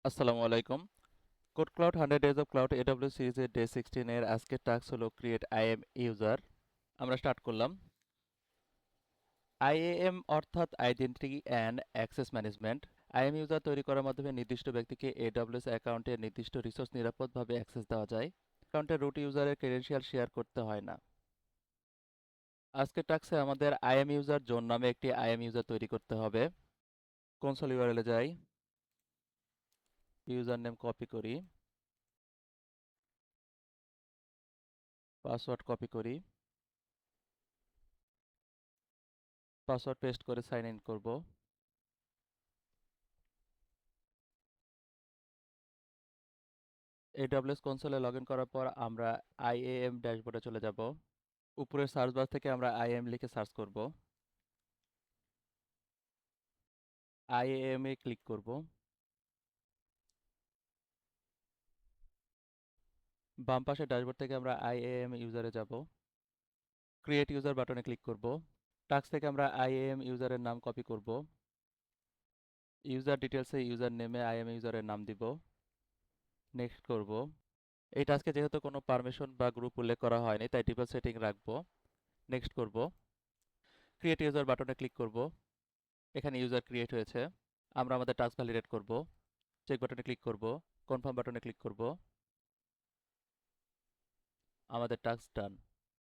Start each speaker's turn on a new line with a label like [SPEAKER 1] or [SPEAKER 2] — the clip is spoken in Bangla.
[SPEAKER 1] আসসালামু আলাইকুম। Code cloud 100 days of cloud AW সিরিজের ডে 16 এর আজকের টাস্ক হলো ক্রিয়েট আইএম ইউজার। আমরা স্টার্ট করলাম। আইএএম অর্থাৎ identity and access management. IAM user তৈরি করার মাধ্যমে নির্দিষ্ট ব্যক্তিকে এডব্লিউএস অ্যাকাউন্টের নির্দিষ্ট রিসোর্স নিরাপদভাবে অ্যাক্সেস দেওয়া যায়। অ্যাকাউন্টের রুট ইউজারের ক্রেডেনশিয়াল শেয়ার করতে হয় না। আজকের টাস্কে আমাদের আইএম ইউজার জোন নামে একটি আইএম ইউজার তৈরি করতে হবে। কনসোল ইউআরএল এ যাই, ইউজার নেম কপি করি, পাসওয়ার্ড কপি করি, পাসওয়ার্ড পেস্ট করে সাইন ইন করব। AWS কনসোলে লগ ইন করার পর আমরা IAM ড্যাশবোর্ডে চলে যাব। উপরের সার্চ বার থেকে আমরা IAM লিখে সার্চ করব। IAM এ ক্লিক করব। বাম পাশে ড্যাশবোর্ড থেকে আমরা IAM ইউজারে যাব। ক্রিয়েট ইউজার বাটনে ক্লিক করব। টাস্ক থেকে আমরা IAM ইউজারের নাম কপি করব। ইউজার ডিটেলসে ইউজার নেমে IAM ইউজারের নাম দিব। নেক্সট করব। এই টাস্কে যেহেতু কোনো পারমিশন বা গ্রুপ উল্লেখ করা হয়নি তাই ডিফল্ট সেটিং রাখবো। নেক্সট করব। ক্রিয়েট ইউজার বাটনে ক্লিক করব। এখানে ইউজার ক্রিয়েট হয়েছে। আমরা আমাদের টাস্ক ভ্যালিডেট করব। চেক বাটনে ক্লিক করব, কনফার্ম বাটনে ক্লিক করব। আমাদের টাস্ক ডান।